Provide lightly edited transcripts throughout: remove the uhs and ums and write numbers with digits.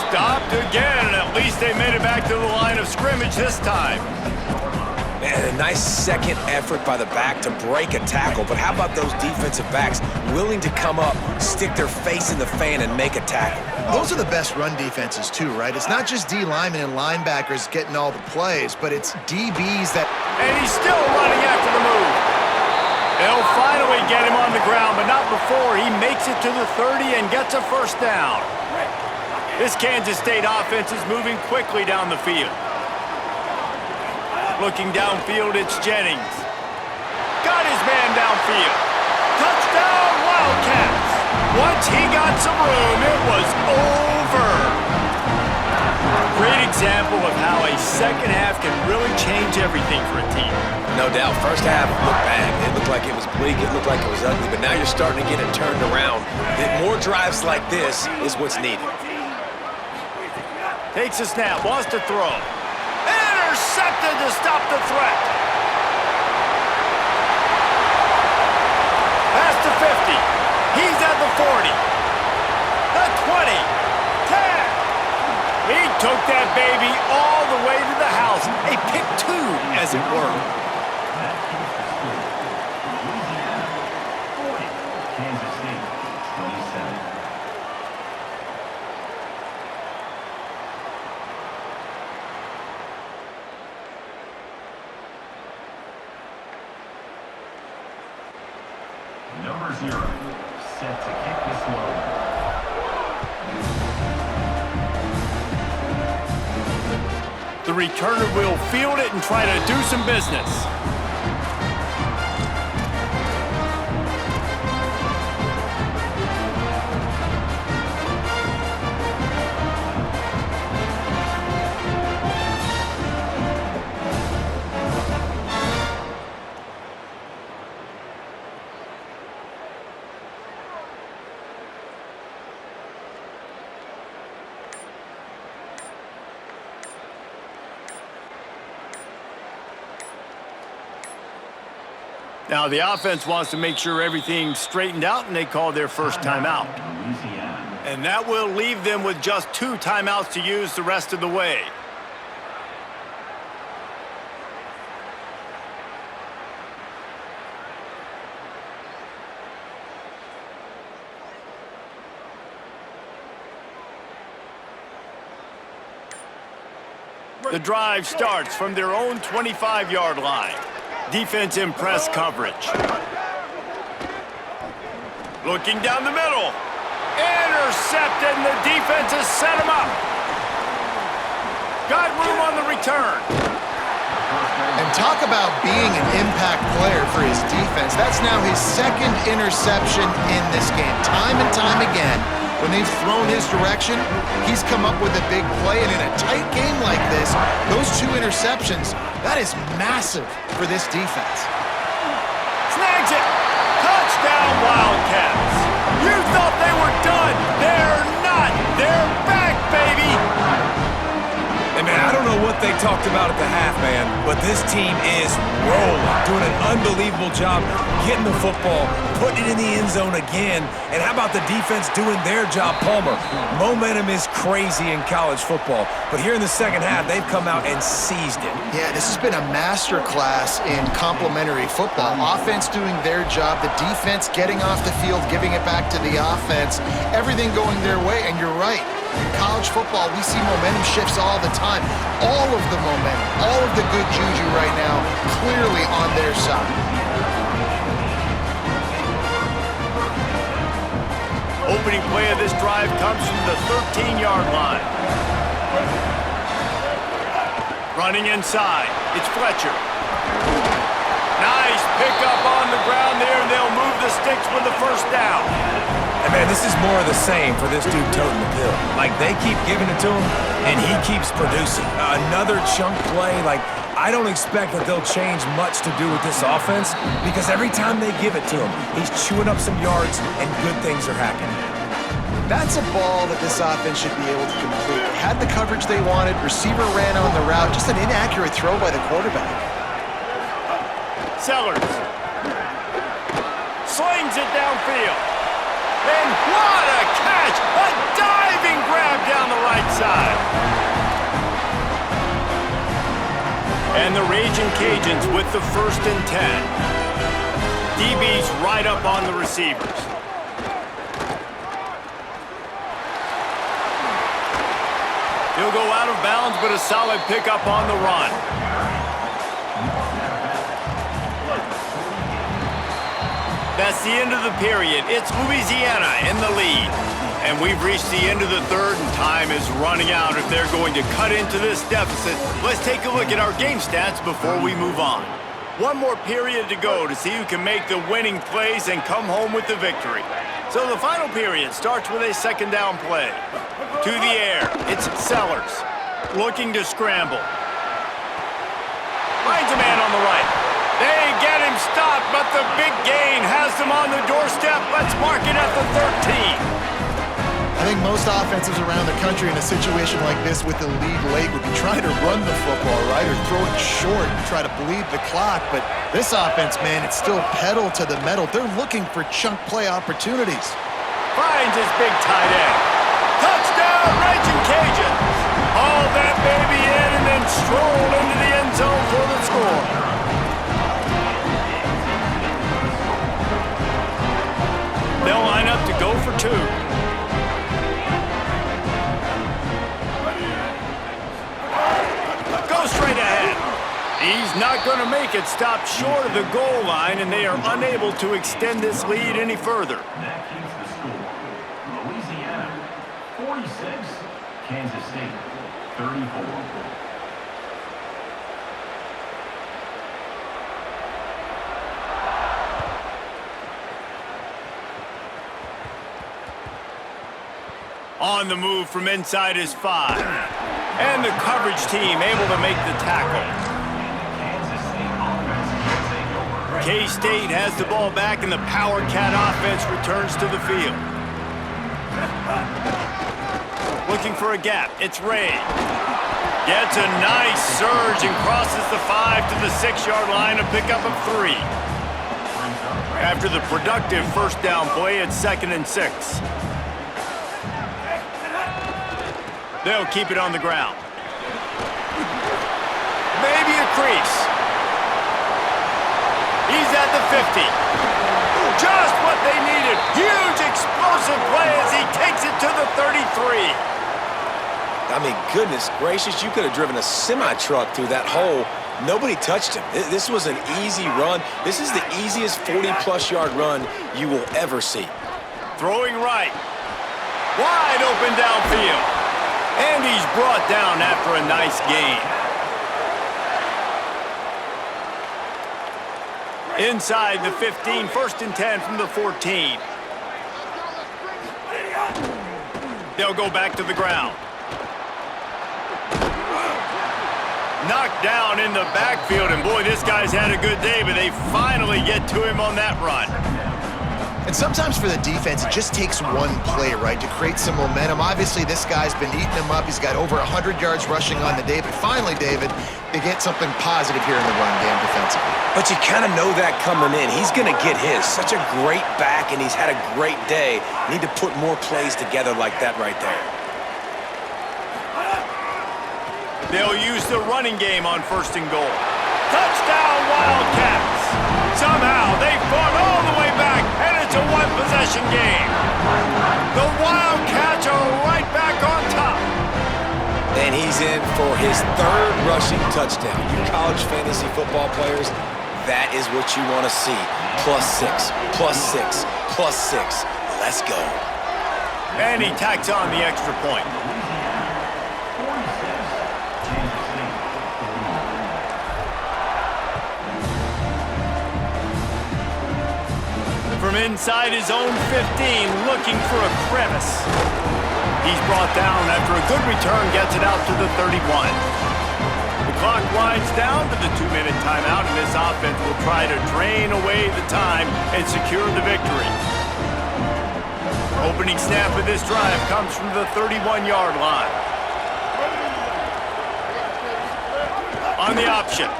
Stopped again, and at least they made it back to the line of scrimmage this time. Man, a nice second effort by the back to break a tackle, but how about those defensive backs willing to come up, stick their face in the fan, and make a tackle? Those are the best run defenses too, right? It's not just D linemen and linebackers getting all the plays, but it's DBs that... And he's still running after the move. They'll finally get him on the ground, but not before he makes it to the 30 and gets a first down. This Kansas State offense is moving quickly down the field. Looking downfield, it's Jennings. Got his man downfield. Touchdown, Wildcats. Once he got some room, it was over. Great example of how a second half can really change everything for a team. No doubt. First half looked bad. It looked like it was bleak. It looked like it was ugly. But now you're starting to get it turned around. More drives like this is what's needed. Takes a snap, wants to throw. Intercepted to stop the threat. Pass to 50. He's at the 40. The 20. 10. He took that baby all the way to the house. A pick two, as it were. Number 0, set to kick this one. The returner will field it and try to do some business. Now, the offense wants to make sure everything's straightened out, and they call their first timeout. And that will leave them with just 2 timeouts to use the rest of the way. The drive starts from their own 25-yard line. Defense in press coverage. Looking down the middle. Intercepted, and the defense has set him up. Got room on the return. And talk about being an impact player for his defense. That's now his second interception in this game. Time and time again, when they've thrown his direction, he's come up with a big play. And in a tight game like this, those 2 interceptions, that is massive for this defense. Snags it. Touchdown, Wildcats. You thought they were done. They're not. They're back, baby. And man, I don't know what they talked about at the half, man, but this team is rolling, doing an unbelievable job getting the football, putting it in the end zone again. And how about the defense doing their job, Palmer? Momentum is crazy in college football, but here in the second half, they've come out and seized it. Yeah, this has been a master class in complementary football. Offense doing their job, the defense getting off the field, giving it back to the offense, everything going their way, and you're right. In college football, we see momentum shifts all the time. All of the momentum, all of the good juju right now, clearly on their side. Opening play of this drive comes from the 13-yard line. Running inside, it's Fletcher. Nice pickup on the ground there, and they'll move the sticks with the first down. And man, this is more of the same for this dude toting the pill. Like, they keep giving it to him, and he keeps producing. Another chunk play, like, I don't expect that they'll change much to do with this offense, because every time they give it to him, he's chewing up some yards, and good things are happening. That's a ball that this offense should be able to complete. Had the coverage they wanted, receiver ran on the route, just an inaccurate throw by the quarterback. Sellers slings it downfield. And what a catch! A diving grab down the right side. Raging Cajuns with the 1st and 10. DB's right up on the receivers. He'll go out of bounds, but a solid pickup on the run. That's the end of the period. It's Louisiana in the lead. And we've reached the end of the 3rd, and time is running out if they're going to cut into this deficit. Let's take a look at our game stats before we move on. One more period to go to see who can make the winning plays and come home with the victory. So the final period starts with a 2nd down play. To the air, it's Sellers, looking to scramble. Finds a man on the right. They get him stopped, but the big gain has them on the doorstep. Let's mark it at the 13. I think most offenses around the country in a situation like this with the lead late would be trying to run the football, right, or throw it short and try to bleed the clock. But this offense, man, it's still pedal to the metal. They're looking for chunk play opportunities. Finds his big tight end. Touchdown, Raging Cajuns! Haul that baby in and then stroll into the end zone for the score. They'll line up to go for 2. Go straight ahead. He's not going to make it. Stop short of the goal line, and they are unable to extend this lead any further. That keeps the score. Louisiana 46, Kansas State 34. On the move from inside his 5. And the coverage team able to make the tackle. Kansas State offense can take over. K-State has the ball back, and the Power Cat offense returns to the field. Looking for a gap. It's Ray. Gets a nice surge and crosses the 5 to the 6-yard line, a pickup of 3. After the productive 1st down play, it's 2nd and 6. They'll keep it on the ground. Maybe a crease. He's at the 50. Just what they needed. Huge explosive play as he takes it to the 33. I mean, goodness gracious, you could have driven a semi-truck through that hole. Nobody touched him. This was an easy run. This is the easiest 40-plus yard run you will ever see. Throwing right. Wide open downfield. And he's brought down after a nice gain. Inside the 15, 1st and 10 from the 14. They'll go back to the ground. Knocked down in the backfield, and boy, this guy's had a good day, but they finally get to him on that run. And sometimes for the defense, it just takes one play, right, to create some momentum. Obviously, this guy's been eating him up. He's got over 100 yards rushing on the day. But finally, David, they get something positive here in the run game defensively. But you kind of know that coming in. He's going to get his. Such a great back, and he's had a great day. Need to put more plays together like that right there. They'll use the running game on 1st and goal. Touchdown, Wildcats! Somehow they fought all the way back, and it's a one-possession game. The Wildcats are right back on top. And he's in for his 3rd rushing touchdown. You college fantasy football players, that is what you want to see. +6, +6, +6. Let's go. And he tacks on the extra point. From inside his own 15, looking for a crevice. He's brought down after a good return, gets it out to the 31. The clock winds down to the 2-minute timeout, and this offense will try to drain away the time and secure the victory. Opening snap of this drive comes from the 31-yard line. On the option.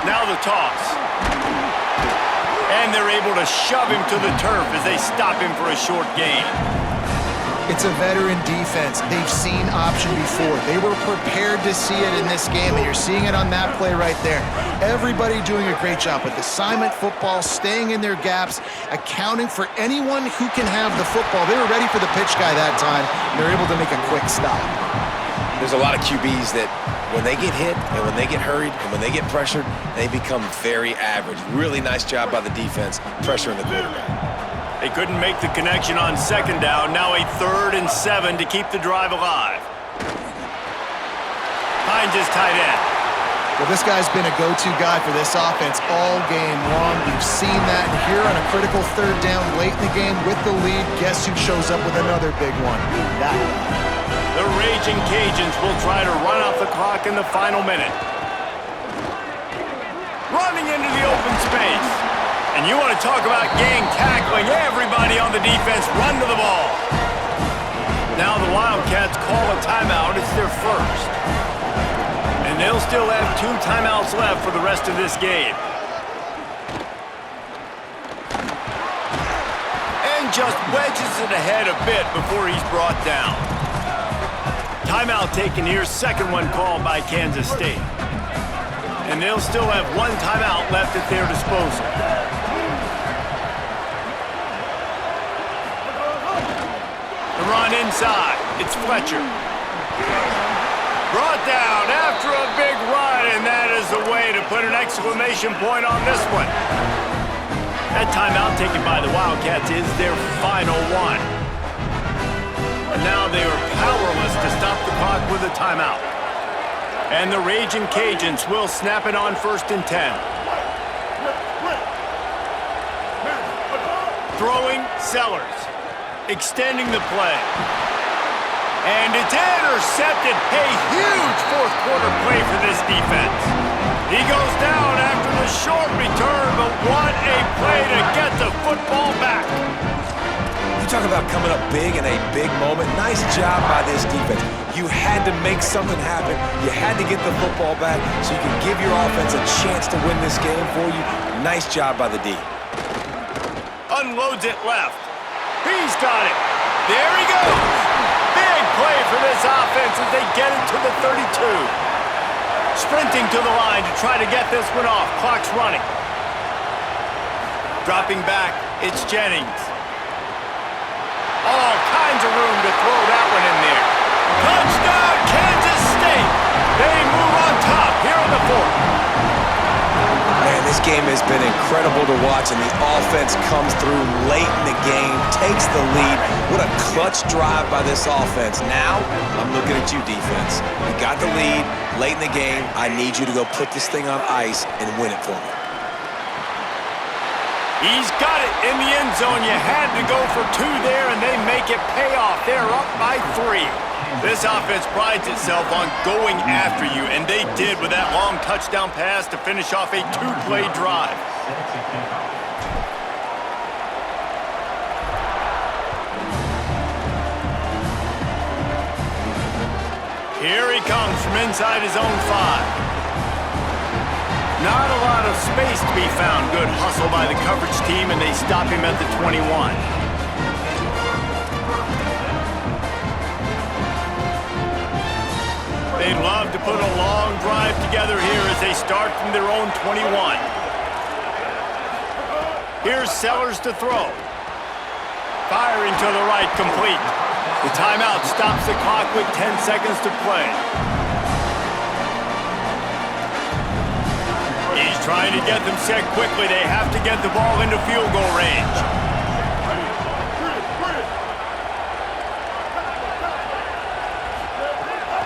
Now the toss. And they're able to shove him to the turf as they stop him for a short gain. It's a veteran defense. They've seen option before. They were prepared to see it in this game, and you're seeing it on that play right there. Everybody doing a great job with assignment football, staying in their gaps, accounting for anyone who can have the football. They were ready for the pitch guy that time. They're able to make a quick stop. There's a lot of QBs that when they get hit and when they get hurried and when they get pressured, they become very average. Really nice job by the defense pressuring the quarterback. They couldn't make the connection on second down. Now a 3rd and 7 to keep the drive alive. Hines is tight end. Well, this guy's been a go-to guy for this offense all game long. We've seen that here on a critical 3rd down late in the game with the lead. Guess who shows up with another big one? That guy. The Raging Cajuns will try to run off the clock in the final minute. Running into the open space. And you want to talk about gang tackling. Everybody on the defense run to the ball. Now the Wildcats call a timeout. It's their first. And they'll still have 2 timeouts left for the rest of this game. And just wedges it ahead a bit before he's brought down. Timeout taken here. Second one called by Kansas State. And they'll still have 1 timeout left at their disposal. The run inside. It's Fletcher. Brought down after a big run, and that is the way to put an exclamation point on this one. That timeout taken by the Wildcats is their final one. And now they are powerless to stop the clock with a timeout. And the Raging Cajuns will snap it on 1st and 10. Throwing Sellers. Extending the play. And it's intercepted. A huge 4th quarter play for this defense. He goes down after the short return, but what a play to get the football back. You talk about coming up big in a big moment. Nice job by this defense. You had to make something happen. You had to get the football back so you can give your offense a chance to win this game for you. Nice job by the D. Unloads it left. He's got it. There he goes. Big play for this offense as they get it to the 32. Sprinting to the line to try to get this one off. Clock's running. Dropping back, it's Jennings. All kinds of room to throw that one in there. Touchdown, Kansas State. They move on top here in the 4th. Man, this game has been incredible to watch, and the offense comes through late in the game, takes the lead. What a clutch drive by this offense. Now, I'm looking at you, defense. You got the lead late in the game. I need you to go put this thing on ice and win it for me. He's got it in the end zone. You had to go for 2 there, and they make it pay off. They're up by 3. This offense prides itself on going after you, and they did with that long touchdown pass to finish off a 2-play drive. Here he comes from inside his own 5. Not a lot of space to be found. Good hustle by the coverage team, and they stop him at the 21. They'd love to put a long drive together here as they start from their own 21. Here's Sellers to throw. Firing to the right, complete. The timeout stops the clock with 10 seconds to play. He's trying to get them set quickly. They have to get the ball into field goal range.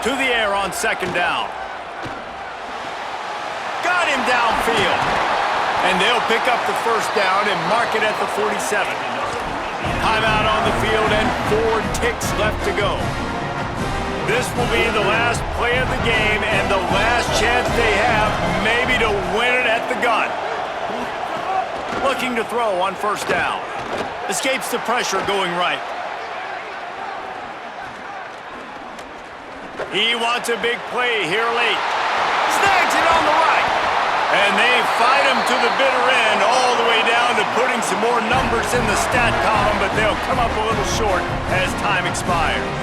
To the air on second down. Got him downfield. And they'll pick up the first down and mark it at the 47. Timeout on the field and 4 ticks left to go. This will be the last play of the game and the last chance they have maybe to win it at the gun. Looking to throw on first down. Escapes the pressure going right. He wants a big play here late. Snags it on the right. And they fight him to the bitter end, all the way down to putting some more numbers in the stat column, but they'll come up a little short as time expires.